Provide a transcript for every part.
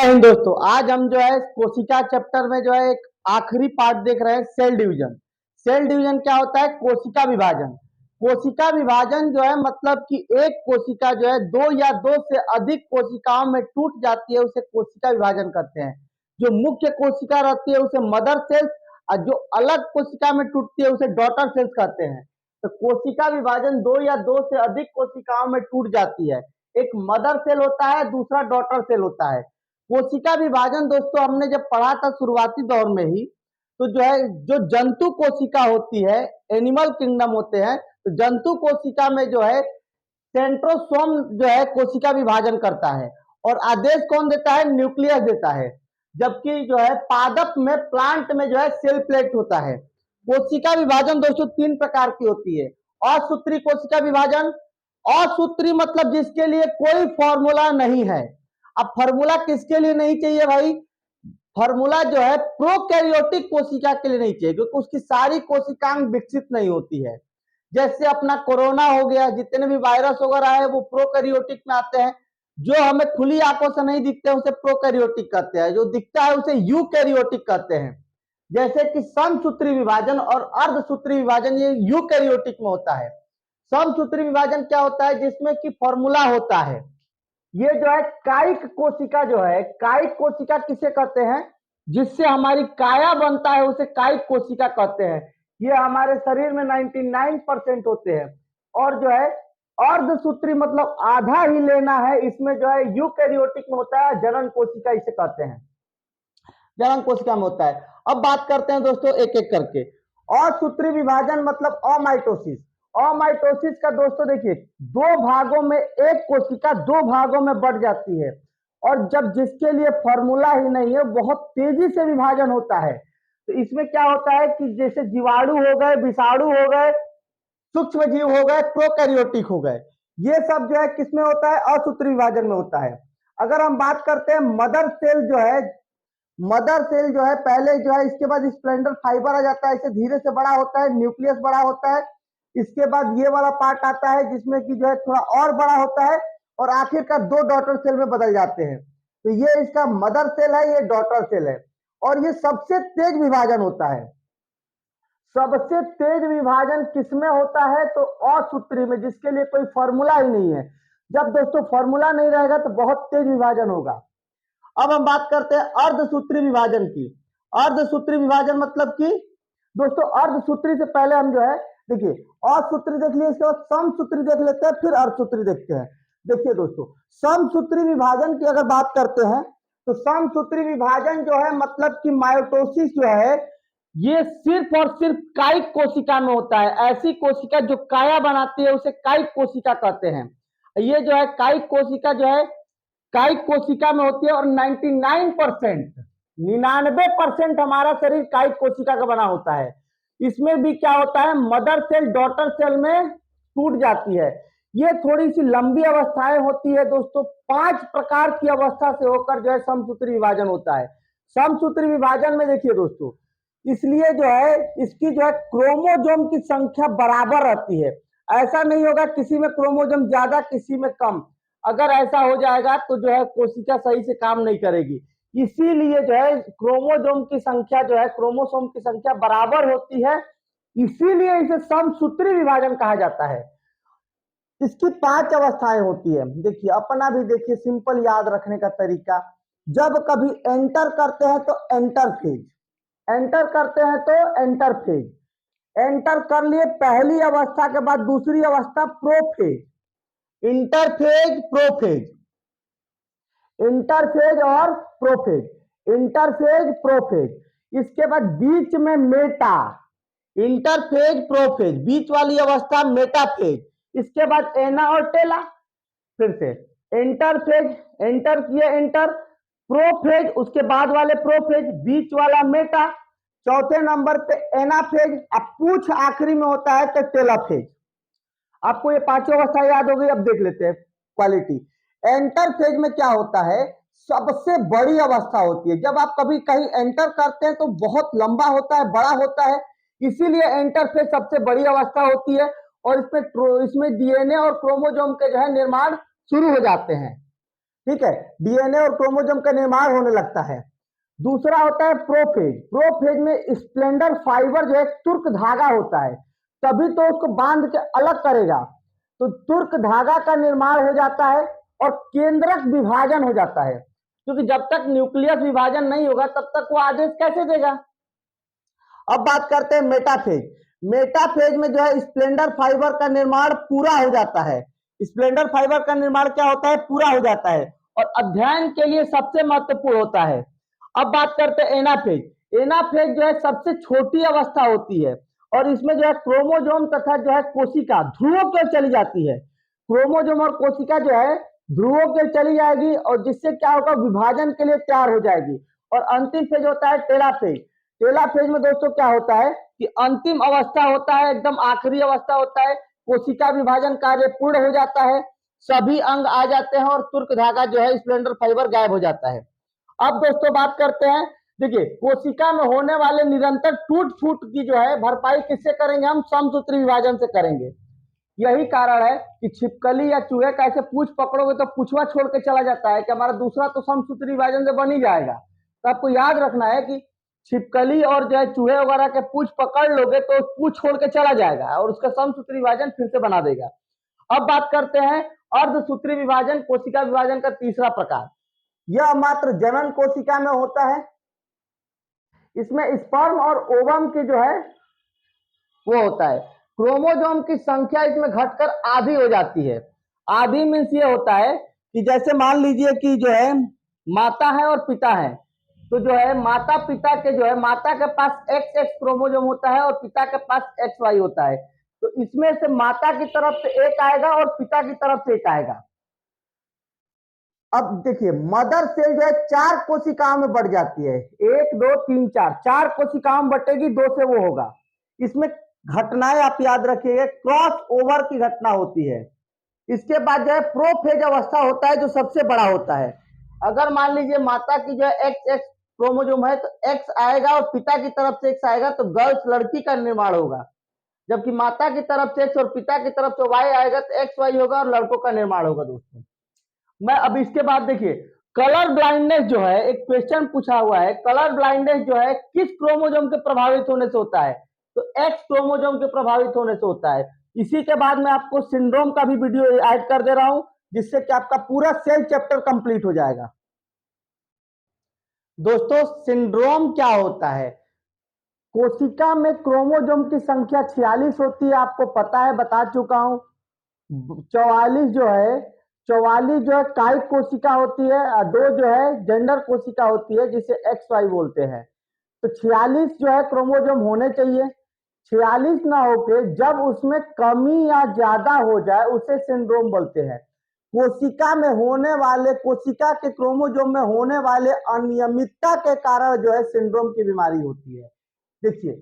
जय हिंद दोस्तों। आज हम जो है कोशिका चैप्टर में जो है एक आखिरी पार्ट देख रहे हैं, सेल डिवीजन। सेल डिवीजन क्या होता है? कोशिका विभाजन। कोशिका विभाजन जो है मतलब कि एक कोशिका जो है दो या दो से अधिक कोशिकाओं में टूट जाती है, उसे कोशिका विभाजन कहते हैं। जो मुख्य कोशिका रहती है उसे मदर सेल्स, और जो अलग कोशिका में टूटती है उसे डॉटर सेल्स कहते हैं। तो कोशिका विभाजन दो या दो से अधिक कोशिकाओं में टूट जाती है। एक मदर सेल होता है, दूसरा डॉटर सेल होता है। कोशिका विभाजन दोस्तों हमने जब पढ़ा था शुरुआती दौर में ही, तो जो है जो जंतु कोशिका होती है, एनिमल किंगडम होते हैं, तो जंतु कोशिका में जो है सेंट्रोसोम जो है कोशिका विभाजन करता है, और आदेश कौन देता है? न्यूक्लियस देता है। जबकि जो है पादप में, प्लांट में जो है सेल प्लेट होता है। कोशिका विभाजन दोस्तों तीन प्रकार की होती है। असूत्री कोशिका विभाजन। असूत्री मतलब जिसके लिए कोई फॉर्मूला नहीं है। अब फॉर्मूला किसके लिए नहीं चाहिए भाई? फॉर्मूला जो है प्रोकैरियोटिक कोशिका के लिए नहीं चाहिए, क्योंकि उसकी सारी कोशिकाएं विकसित नहीं होती है। जैसे अपना कोरोना हो गया, जितने भी वायरस वगैरह है वो प्रोकैरियोटिक में आते हैं। जो हमें खुली आंखों से नहीं दिखते उसे प्रोकैरियोटिक कहते हैं, जो दिखता है उसे यूकैरियोटिक कहते हैं। जैसे कि समसूत्री विभाजन और अर्धसूत्री विभाजन ये यूकैरियोटिक में होता है। समसूत्री विभाजन क्या होता है? जिसमें कि फॉर्मूला होता है। ये जो है कायिक कोशिका जो है, कायिक कोशिका किसे कहते हैं? जिससे हमारी काया बनता है उसे कायिक कोशिका कहते हैं। ये हमारे शरीर में 99% होते हैं। और जो है अर्धसूत्री मतलब आधा ही लेना है, इसमें जो है यूकैरियोटिक में होता है, जनन कोशिका इसे कहते हैं, जनन कोशिका में होता है। अब बात करते हैं दोस्तों एक एक करके। असूत्री विभाजन मतलब अमाइटोसिस। अमाइटोसिस का दोस्तों देखिए, दो भागों में एक कोशिका दो भागों में बढ़ जाती है, और जब जिसके लिए फॉर्मूला ही नहीं है, बहुत तेजी से विभाजन होता है। तो इसमें क्या होता है कि जैसे जीवाणु हो गए, विषाणु हो गए, सूक्ष्म जीव हो गए, प्रोकैरियोटिक हो गए, ये सब जो है किसमें होता है? असूत्री विभाजन में होता है। अगर हम बात करते हैं मदर सेल जो है, मदर सेल जो है पहले जो है, इसके बाद स्प्लेंडर फाइबर आ जाता है, इसे धीरे से बड़ा होता है, न्यूक्लियस बड़ा होता है। इसके बाद ये वाला पार्ट आता है जिसमें कि जो है थोड़ा और बड़ा होता है, और आखिरकार दो डॉटर सेल में बदल जाते हैं। तो ये इसका मदर सेल है, ये डॉटर सेल है, और ये सबसे तेज विभाजन होता है। सबसे तेज विभाजन किसमें होता है? तो असूत्री में, जिसके लिए कोई फॉर्मूला ही नहीं है। जब दोस्तों फॉर्मूला नहीं रहेगा तो बहुत तेज विभाजन होगा। अब हम बात करते हैं अर्धसूत्री विभाजन की। अर्धसूत्री विभाजन मतलब कि दोस्तों अर्धसूत्री से पहले हम जो है देखिए, असूत्री देख लिए, इसके बाद समसूत्री देख लेते हैं, फिर अर्धसूत्री देखते हैं। देखिए दोस्तों, समसूत्री विभाजन की अगर बात करते हैं तो समसूत्री विभाजन जो है मतलब कि माइटोसिस जो है, ये सिर्फ और सिर्फ कायिक कोशिका में होता है। ऐसी कोशिका जो काया बनाती है उसे कायिक कोशिका कहते हैं। ये जो है कायिक कोशिका जो है कायिक कोशिका में होती है, और 99% हमारा शरीर कायिक कोशिका का बना होता है। इसमें भी क्या होता है? मदर सेल डॉटर सेल में टूट जाती है। ये थोड़ी सी लंबी अवस्थाएं होती है दोस्तों। 5 प्रकार की अवस्था से होकर जो है समसूत्री विभाजन होता है। समसूत्री विभाजन में देखिए दोस्तों, इसलिए जो है इसकी जो है क्रोमोजोम की संख्या बराबर रहती है। ऐसा नहीं होगा किसी में क्रोमोजोम ज्यादा किसी में कम। अगर ऐसा हो जाएगा तो जो है कोशिका सही से काम नहीं करेगी। इसीलिए जो है क्रोमोजोम की संख्या जो है, क्रोमोसोम की संख्या बराबर होती है, इसीलिए इसे समसूत्री विभाजन कहा जाता है। इसकी 5 अवस्थाएं होती है। देखिए अपना भी देखिए सिंपल याद रखने का तरीका। जब कभी एंटर करते हैं तो एंटर फेज, एंटर करते हैं तो एंटर फेज, एंटर कर लिए पहली अवस्था के बाद दूसरी अवस्था प्रोफेज, इंटरफेज, प्रोफेज, इंटरफेज और प्रोफेज, इंटरफेज प्रोफेज। इसके बाद बीच में मेटा, इंटरफेज प्रोफेज, बीच वाली अवस्था मेटाफेज। इसके बाद एना और टेला, फिर से इंटरफेज, एंटर किए एंटर, प्रोफेज, उसके बाद वाले प्रोफेज, बीच वाला मेटा, चौथे नंबर पे एनाफेज, अब पूछ आखिरी में होता है तो टेलाफेज। आपको ये पांचों अवस्था याद हो गई। अब देख लेते हैं क्वालिटी। एंटर फेज में क्या होता है? सबसे बड़ी अवस्था होती है। जब आप कभी कहीं एंटर करते हैं तो बहुत लंबा होता है, बड़ा होता है, इसीलिए एंटर फेज सबसे बड़ी अवस्था होती है, और इसमें डीएनए और क्रोमोसोम के जो है निर्माण शुरू हो जाते हैं। ठीक है, डीएनए और क्रोमोसोम का निर्माण होने लगता है। दूसरा होता है प्रोफेज। प्रोफेज में स्प्लेंडर फाइबर जो है तुर्क धागा होता है, तभी तो उसको बांध के अलग करेगा। तो तुर्क धागा का निर्माण हो जाता है और केंद्रक विभाजन हो जाता है, क्योंकि जब तक न्यूक्लियस विभाजन नहीं होगा तब तक वो आदेश कैसे देगा। अब बात करते हैं मेटाफेज। मेटाफेज में जो है स्प्लेंडर फाइबर का निर्माण पूरा हो जाता है। स्प्लेंडर फाइबर का निर्माण क्या होता है, पूरा हो जाता है और अध्ययन के लिए सबसे महत्वपूर्ण होता है। अब बात करते हैं एनाफेज। एनाफेज जो है सबसे छोटी अवस्था होती है और इसमें जो है क्रोमोसोम तथा जो है कोशिका ध्रुवों की ओर चली जाती है। क्रोमोसोम और कोशिका जो है ध्रुवों की ओर चली जाएगी और जिससे क्या होगा, विभाजन के लिए तैयार हो जाएगी। और अंतिम फेज होता है टेलाफेज। टेलाफेज में दोस्तों क्या होता है कि अंतिम अवस्था होता है, एकदम आखिरी अवस्था होता है। कोशिका विभाजन कार्य पूर्ण हो जाता है, सभी अंग आ जाते हैं और तुर्क धागा जो है स्प्लेंडर फाइबर गायब हो जाता है। अब दोस्तों बात करते हैं, देखिए कोशिका में होने वाले निरंतर टूट फूट की जो है भरपाई किससे करेंगे, हम समसूत्री विभाजन से करेंगे। यही कारण है कि छिपकली या चूहे का ऐसे पूछ पकड़ोगे तो पूछवा छोड़ के चला जाता है कि हमारा दूसरा तो समसूत्री विभाजन से बन ही जाएगा। तो आपको याद रखना है कि छिपकली और जो है चूहे वगैरह के पूछ पकड़ लोगे तो पूछ छोड़ के चला जाएगा और उसका समसूत्री विभाजन फिर से बना देगा। अब बात करते हैं अर्धसूत्री विभाजन, कोशिका विभाजन का तीसरा प्रकार। यह मात्र जनन कोशिका में होता है। इसमें स्पर्म और ओवम की जो है वो होता है। क्रोमोसोम की संख्या इसमें घटकर आधी हो जाती है। आधी मीन्स ये होता है कि जैसे मान लीजिए कि जो है माता है और पिता है, तो जो है माता पिता के जो है माता के पास एक्स एक्स क्रोमोसोम होता है और पिता के पास एक्स वाई होता है। तो इसमें से माता की तरफ से एक आएगा और पिता की तरफ से एक आएगा। अब देखिए मदर सेल जो है 4 कोशिकाओं में बढ़ जाती है, 1 2 3 4, 4 कोशिकाओं में बटेगी, 2 से वो होगा। इसमें घटनाएं आप याद रखिएगा, क्रॉस ओवर की घटना होती है। इसके बाद जो है प्रोफेज अवस्था होता है जो सबसे बड़ा होता है। अगर मान लीजिए माता की जो है एक्स एक्स क्रोमोसोम है तो एक्स आएगा और पिता की तरफ से एक्स आएगा, तो गर्ल्स लड़की का निर्माण होगा। जबकि माता की तरफ से एक्स और पिता की तरफ से वाई आएगा तो एक्स वाई होगा और लड़कों का निर्माण होगा। दोस्तों मैं अब इसके बाद देखिए कलर ब्लाइंडनेस जो है, एक क्वेश्चन पूछा हुआ है, कलर ब्लाइंडनेस जो है किस क्रोमोसोम के प्रभावित होने से होता है, तो एक्स क्रोमोसोम के प्रभावित होने से होता है। इसी के बाद मैं आपको सिंड्रोम का भी वीडियो ऐड कर दे रहा हूं, जिससे कि आपका पूरा सेल चैप्टर कंप्लीट हो जाएगा। दोस्तों सिंड्रोम क्या होता है, कोशिका में क्रोमोसोम की संख्या 46 होती है, आपको पता है, बता चुका हूं। 44 जो है कायिक कोशिका होती है और 2 जो है जेंडर कोशिका होती है जिसे एक्स वाई बोलते हैं। तो 46 जो है क्रोमोसोम होने चाहिए। 46 ना होके जब उसमें कमी या ज्यादा हो जाए उसे सिंड्रोम बोलते हैं। कोशिका में होने वाले, कोशिका के क्रोमोसोम में होने वाले अनियमितता के कारण जो है सिंड्रोम की बीमारी होती है। देखिए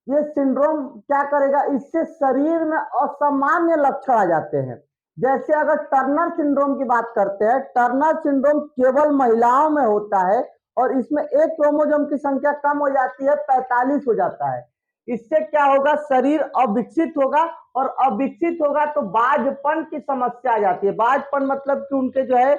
ये सिंड्रोम क्या करेगा, इससे शरीर में असामान्य लक्षण आ जाते हैं। जैसे अगर टर्नर सिंड्रोम की बात करते हैं, टर्नर सिंड्रोम केवल महिलाओं में होता है और इसमें एक क्रोमोसोम की संख्या कम हो जाती है, 45 हो जाता है। इससे क्या होगा, शरीर अविकसित होगा और अविकसित होगा तो बाझपन की समस्या आ जाती है। बाझपन मतलब कि उनके जो है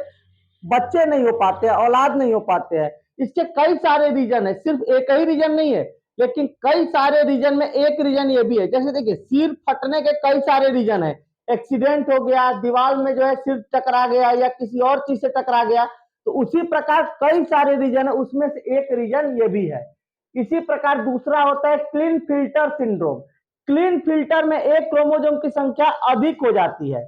बच्चे नहीं हो पाते हैं, औलाद नहीं हो पाते हैं। इसके कई सारे रीजन है, सिर्फ एक ही रीजन नहीं है, लेकिन कई सारे रीजन में एक रीजन ये भी है। जैसे देखिए सिर फटने के कई सारे रीजन है, एक्सीडेंट हो गया, दीवार में जो है सिर टकरा गया या किसी और चीज से टकरा गया, तो उसी प्रकार कई सारे रीजन है, उसमें से एक रीजन ये भी है। इसी प्रकार दूसरा होता है clean filter syndrome. Clean filter में एक क्रोमोसोम की संख्या अधिक हो जाती है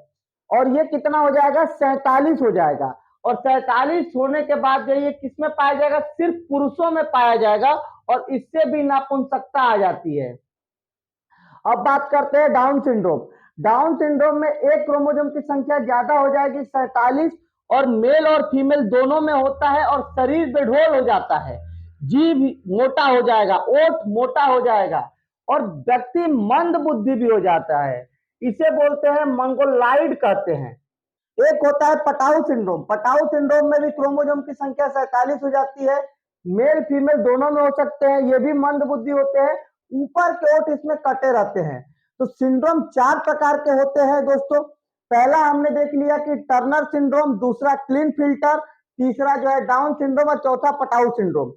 और ये कितना हो जाएगा, 47 हो जाएगा। और 47 होने के बाद जो ये किसमें पाया जाएगा, सिर्फ पुरुषों में पाया जाएगा और इससे भी नपुंसकता आ जाती है। अब बात करते हैं डाउन सिंड्रोम। डाउन सिंड्रोम में एक क्रोमोसोम की संख्या ज्यादा हो जाएगी, 47, और मेल और फीमेल दोनों में होता है और शरीर बेढोल हो जाता है, जीभ मोटा हो जाएगा, ओठ मोटा हो जाएगा और व्यक्ति मंद बुद्धि भी हो जाता है। इसे बोलते हैं मंगोलाइड कहते हैं। एक होता है पटाऊ सिंड्रोम। पटाऊ सिंड्रोम में भी क्रोमोसोम की संख्या 47 हो जाती है, मेल फीमेल दोनों में हो सकते हैं, ये भी मंद बुद्धि होते हैं, ऊपर के ओठ इसमें कटे रहते हैं। तो सिंड्रोम 4 प्रकार के होते हैं दोस्तों। पहला हमने देख लिया कि टर्नर सिंड्रोम, दूसरा क्लीन फिल्टर, तीसरा जो है डाउन सिंड्रोम और चौथा पटाउ सिंड्रोम।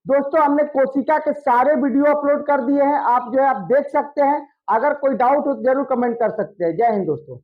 दोस्तों हमने कोशिका के सारे वीडियो अपलोड कर दिए हैं, आप जो है आप देख सकते हैं। अगर कोई डाउट हो तो जरूर कमेंट कर सकते हैं। जय हिंद दोस्तों।